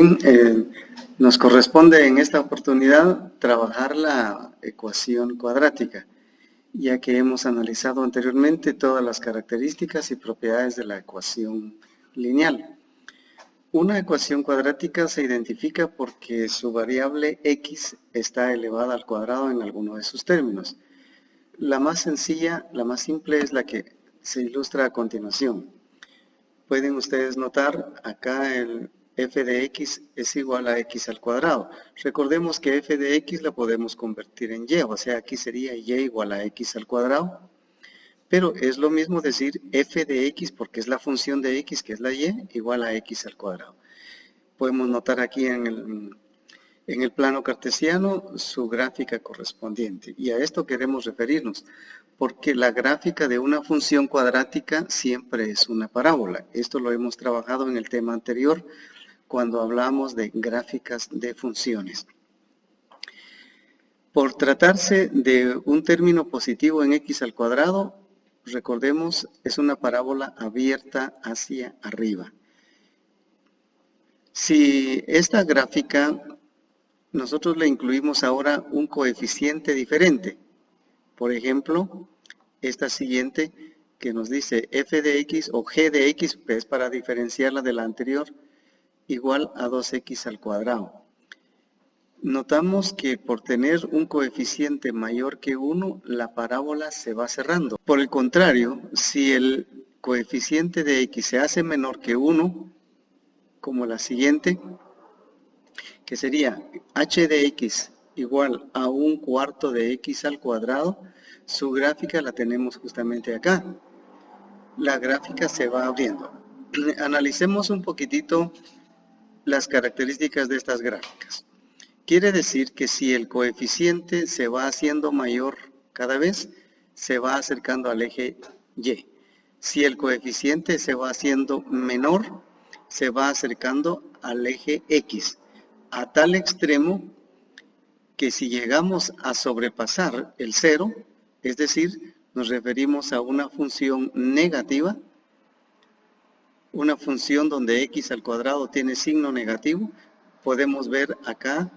Bien, nos corresponde en esta oportunidad trabajar la ecuación cuadrática, ya que hemos analizado anteriormente todas las características y propiedades de la ecuación lineal. Una ecuación cuadrática se identifica porque su variable x está elevada al cuadrado en alguno de sus términos. La más sencilla, la más simple es la que se ilustra a continuación. Pueden ustedes notar acá el f de x es igual a x al cuadrado. Recordemos que f de x la podemos convertir en y, o sea, aquí sería y igual a x al cuadrado. Pero es lo mismo decir f de x porque es la función de x, que es la y, igual a x al cuadrado. Podemos notar aquí en el plano cartesiano su gráfica correspondiente. Y a esto queremos referirnos, porque la gráfica de una función cuadrática siempre es una parábola. Esto lo hemos trabajado en el tema anterior, cuando hablamos de gráficas de funciones. Por tratarse de un término positivo en x al cuadrado, recordemos, es una parábola abierta hacia arriba. Si esta gráfica nosotros le incluimos ahora un coeficiente diferente, por ejemplo, esta siguiente que nos dice f de x o g de x, que es para diferenciarla de la anterior, igual a 2x al cuadrado. Notamos que por tener un coeficiente mayor que 1, la parábola se va cerrando. Por el contrario, si el coeficiente de x se hace menor que 1, como la siguiente, que sería h de x igual a 1/4 de x al cuadrado, su gráfica la tenemos justamente acá. La gráfica se va abriendo. Analicemos un poquitito las características de estas gráficas. Quiere decir que si el coeficiente se va haciendo mayor cada vez, se va acercando al eje y. Si el coeficiente se va haciendo menor, se va acercando al eje x, a tal extremo que si llegamos a sobrepasar el 0, es decir, nos referimos a una función negativa, una función donde x al cuadrado tiene signo negativo, podemos ver acá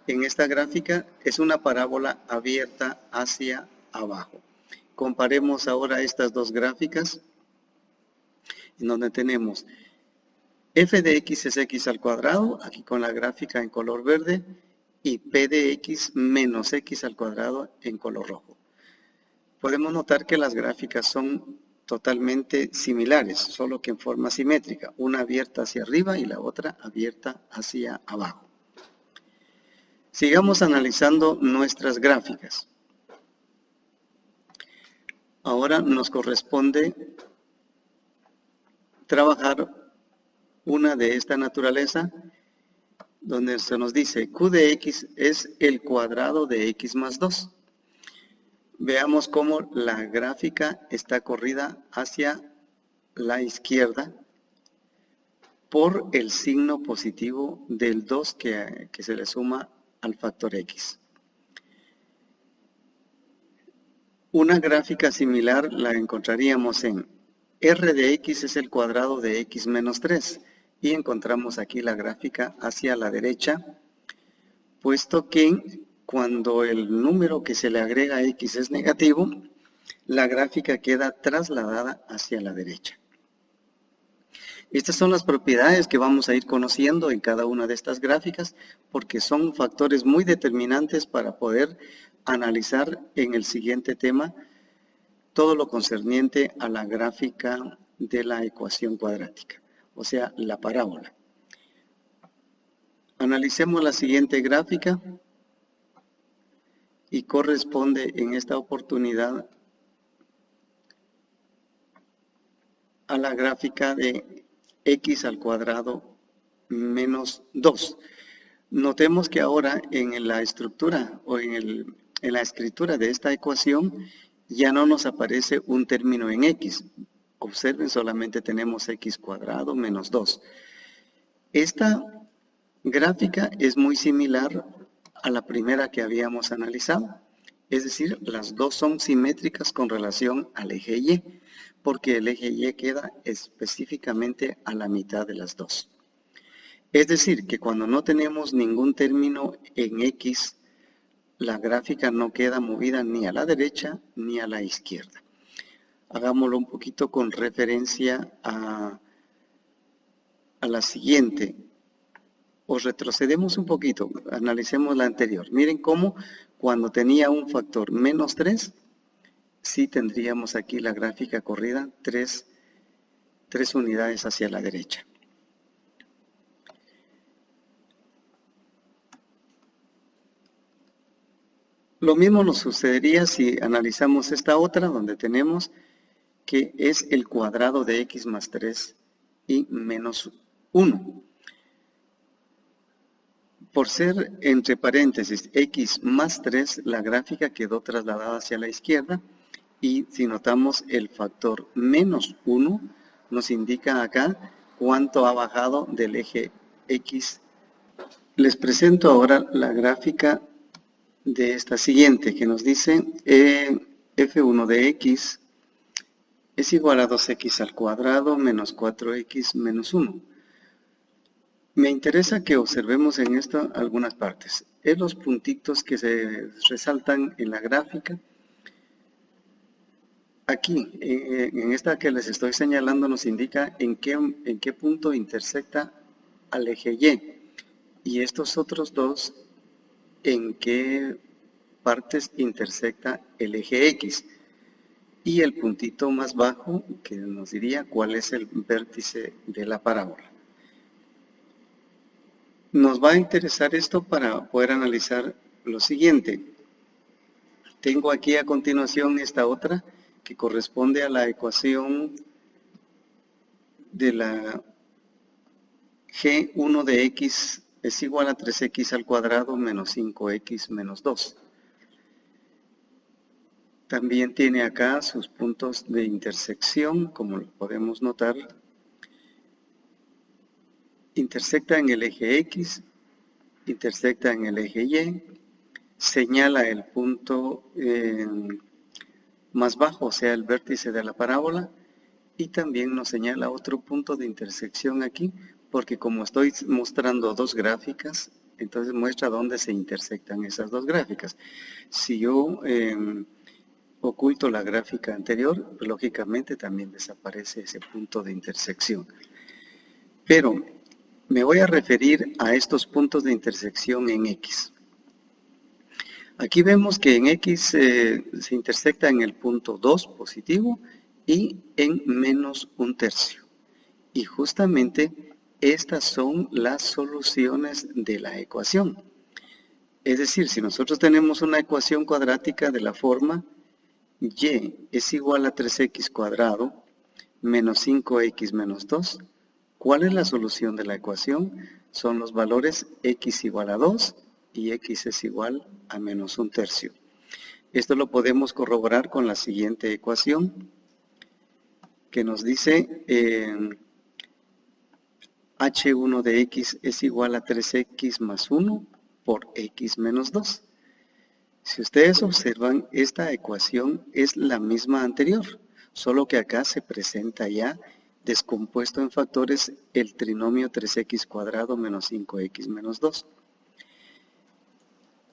en esta gráfica es una parábola abierta hacia abajo. Comparemos ahora estas dos gráficas, en donde tenemos f de x es x al cuadrado, aquí con la gráfica en color verde, y p de x menos x al cuadrado en color rojo. Podemos notar que las gráficas son totalmente similares, solo que en forma simétrica, una abierta hacia arriba y la otra abierta hacia abajo. Sigamos analizando nuestras gráficas. Ahora nos corresponde trabajar una de esta naturaleza, donde se nos dice q de x es el cuadrado de x más 2. Veamos cómo la gráfica está corrida hacia la izquierda por el signo positivo del 2 que se le suma al factor x. Una gráfica similar la encontraríamos en r de x es el cuadrado de x menos 3 y encontramos aquí la gráfica hacia la derecha, puesto que cuando el número que se le agrega a x es negativo, la gráfica queda trasladada hacia la derecha. Estas son las propiedades que vamos a ir conociendo en cada una de estas gráficas, porque son factores muy determinantes para poder analizar en el siguiente tema todo lo concerniente a la gráfica de la ecuación cuadrática, o sea, la parábola. Analicemos la siguiente gráfica y corresponde en esta oportunidad a la gráfica de x al cuadrado menos 2. Notemos que ahora en la estructura o en la escritura de esta ecuación ya no nos aparece un término en x. Observen, solamente tenemos x cuadrado menos 2. Esta gráfica es muy similar a la primera que habíamos analizado. Es decir, las dos son simétricas con relación al eje y, porque el eje y queda específicamente a la mitad de las dos. Es decir, que cuando no tenemos ningún término en X, la gráfica no queda movida ni a la derecha ni a la izquierda. Hagámoslo un poquito con referencia a la siguiente. O retrocedemos un poquito, analicemos la anterior. Miren cómo cuando tenía un factor menos 3, sí tendríamos aquí la gráfica corrida 3 unidades hacia la derecha. Lo mismo nos sucedería si analizamos esta otra, donde tenemos que es el cuadrado de x más 3 y menos 1. Por ser entre paréntesis x más 3, la gráfica quedó trasladada hacia la izquierda, y si notamos el factor menos 1, nos indica acá cuánto ha bajado del eje x. Les presento ahora la gráfica de esta siguiente, que nos dice f1 de x es igual a 2x al cuadrado menos 4x menos 1. Me interesa que observemos en esto algunas partes. Es los puntitos que se resaltan en la gráfica. Aquí, en esta que les estoy señalando, nos indica en qué punto intersecta al eje Y. Y estos otros dos, en qué partes intersecta el eje X. Y el puntito más bajo, que nos diría cuál es el vértice de la parábola. Nos va a interesar esto para poder analizar lo siguiente. Tengo aquí a continuación esta otra que corresponde a la ecuación de la G1 de x es igual a 3x al cuadrado menos 5x menos 2. También tiene acá sus puntos de intersección, como lo podemos notar. Intersecta en el eje X, intersecta en el eje Y, señala el punto más bajo, o sea, el vértice de la parábola, y también nos señala otro punto de intersección aquí, porque como estoy mostrando dos gráficas, entonces muestra dónde se intersectan esas dos gráficas. Si yo oculto la gráfica anterior, pues, lógicamente también desaparece ese punto de intersección. Pero me voy a referir a estos puntos de intersección en X. Aquí vemos que en X se intersecta en el punto 2 positivo y en menos 1/3. Y justamente estas son las soluciones de la ecuación. Es decir, si nosotros tenemos una ecuación cuadrática de la forma y es igual a 3x cuadrado menos 5x menos 2, ¿cuál es la solución de la ecuación? Son los valores x igual a 2 y x es igual a menos 1/3. Esto lo podemos corroborar con la siguiente ecuación, que nos dice h1 de x es igual a 3x más 1 por x menos 2. Si ustedes observan, esta ecuación es la misma anterior, solo que acá se presenta ya descompuesto en factores el trinomio 3x cuadrado menos 5x menos 2.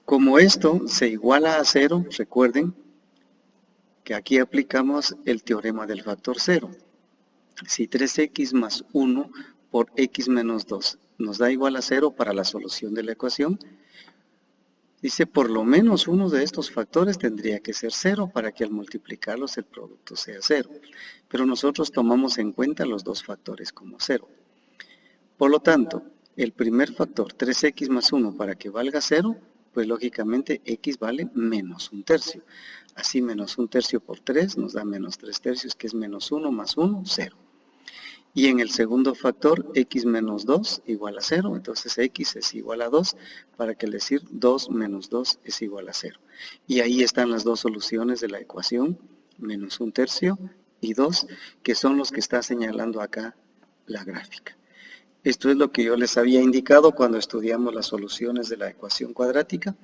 Como esto se iguala a 0, recuerden que aquí aplicamos el teorema del factor 0. Si 3x más 1 por x menos 2 nos da igual a 0 para la solución de la ecuación, dice por lo menos uno de estos factores tendría que ser 0 para que al multiplicarlos el producto sea 0. Pero nosotros tomamos en cuenta los dos factores como 0. Por lo tanto, el primer factor, 3x más 1, para que valga 0, pues lógicamente x vale menos 1/3. Así menos 1/3 por 3 nos da menos 3/3, que es menos 1 más 1, 0. Y en el segundo factor, x menos 2 igual a 0, entonces x es igual a 2, para que decir 2 menos 2 es igual a 0. Y ahí están las dos soluciones de la ecuación, menos 1/3 y 2, que son los que está señalando acá la gráfica. Esto es lo que yo les había indicado cuando estudiamos las soluciones de la ecuación cuadrática.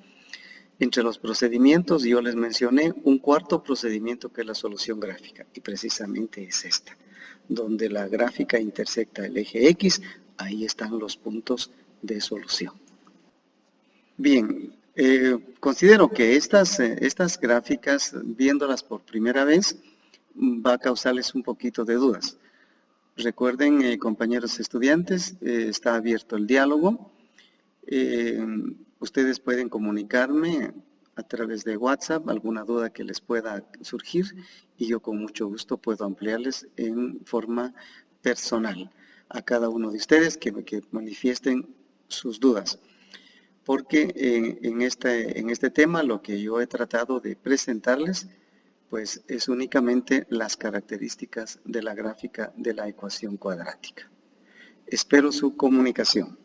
Entre los procedimientos yo les mencioné un cuarto procedimiento que es la solución gráfica, y precisamente es esta, donde la gráfica intersecta el eje X ahí están los puntos de solución. Bien, considero que estas gráficas, viéndolas por primera vez, va a causarles un poquito de dudas. Recuerden, compañeros estudiantes, está abierto el diálogo. Ustedes pueden comunicarme a través de WhatsApp alguna duda que les pueda surgir y yo con mucho gusto puedo ampliarles en forma personal a cada uno de ustedes que manifiesten sus dudas. Porque en este tema lo que yo he tratado de presentarles pues es únicamente las características de la gráfica de la ecuación cuadrática. Espero su comunicación.